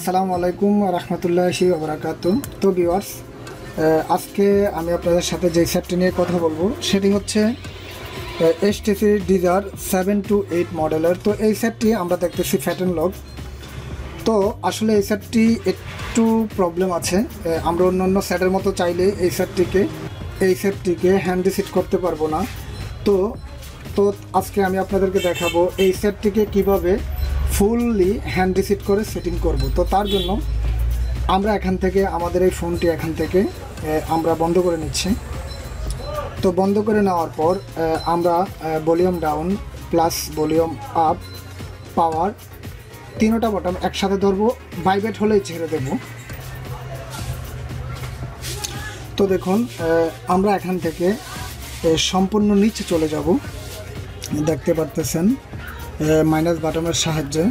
আসসালামু আলাইকুম রহমতুল্লাহি ওয়া বারাকাতুহু। তো ভিউয়ার্স, আজকে আমি আপনাদের সাথে যে সেটটি নিয়ে কথা বলবো সেটি হচ্ছে HTC Desire 728 মডেলের। তো এই সেটটি আমরা দেখতেছি ফ্যাট অ্যান্ড লক। তো আসলে এই সেটটি একটু প্রবলেম আছে। আমরা অন্যান্য সেটের মতো চাইলে এই সেটটিকে হ্যান্ড রিসিট করতে পারবো না। তো আজকে আমি আপনাদেরকে দেখাবো এই সেটটিকে কিভাবে ফুললি হ্যান্ড রিসিট করে সেটিং করব। তো তার জন্য আমরা এখান থেকে আমাদের এই ফোনটি এখান থেকে আমরা বন্ধ করে নিচ্ছি। তো বন্ধ করে নেওয়ার পর আমরা volume down plus volume up power তিনোটা বটন একসাথে ধরবো, ভাইব্রেট হলেই ছেড়ে দেব। তো দেখুন আমরা এখান থেকে সম্পূর্ণ নিচে চলে যাব, দেখতে পারতেছেন মাইনাস বাটনের সাহায্যে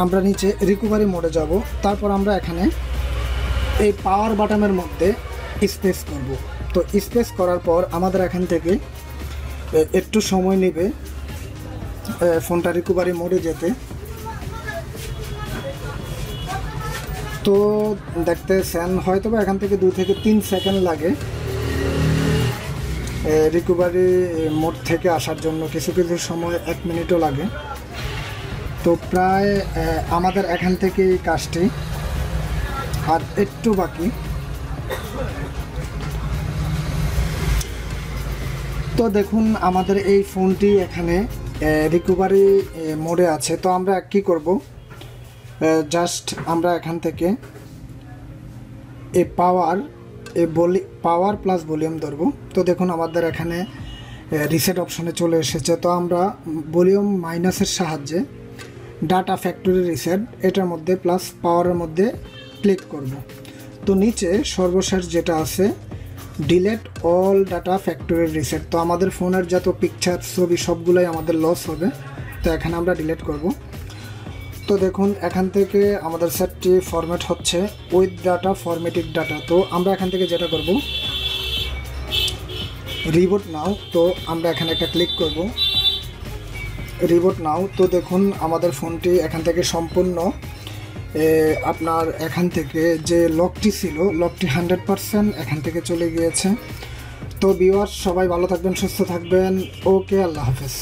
আমরা নিচে রিকভারি মোডে যাব। তারপর আমরা এখানে এই পাওয়ার বাটনের মধ্যে স্পেস করব। তো স্পেস করার পর আমাদের এখান থেকে একটু সময় নেবে ফোনটা রিকভারি মোডে যেতে। তো দেখতেছেন হয়তো বা এখান থেকে 2 থেকে 3 সেকেন্ড লাগে রিকভারি মোড থেকে আসার জন্য, কিছু কিছু সময় 1 মিনিটও লাগে। তো প্রায় আমাদের এখান থেকে এই কাজটি আর একটু বাকি। তো দেখুন আমাদের এই ফোনটি এখানে রিকভারি মোডে আছে। তো আমরা কি করব, জাস্ট আমরা এখান থেকে এই পাওয়ার প্লাস ভলিউম ধরবো। তো দেখুন আমাদের এখানে রিসেট অপশনে চলে এসেছে। তো আমরা ভলিউম মাইনাসের সাহায্যে ডাটা ফ্যাক্টরি রিসেট এটার মধ্যে প্লাস পাওয়ারের মধ্যে ক্লিক করব। তো নিচে সর্বশেষ যেটা আছে delete all data factory reset. তো আমাদের ফোনের যত পিকচার ছবি সবগুলোই আমাদের লস হবে। তো এখানে আমরা ডিলেট করব। তো দেখুন এখান থেকে আমাদের সেটটি ফরম্যাট হচ্ছে উইথ ডাটা ফরম্যাটেড ডাটা। তো আমরা এখান থেকে যেটা করব রিবোট নাও। তো আমরা এখানে একটা ক্লিক করব রিবোট নাও। তো দেখুন আমাদের ফোনটি এখান থেকে সম্পূর্ণ আপনার এখান থেকে যে লকটি ছিল লকটি 100% এখান থেকে চলে গিয়েছে। তো ভিউয়ার্স সবাই ভালো থাকবেন, সুস্থ থাকবেন। ওকে, আল্লাহ হাফেজ।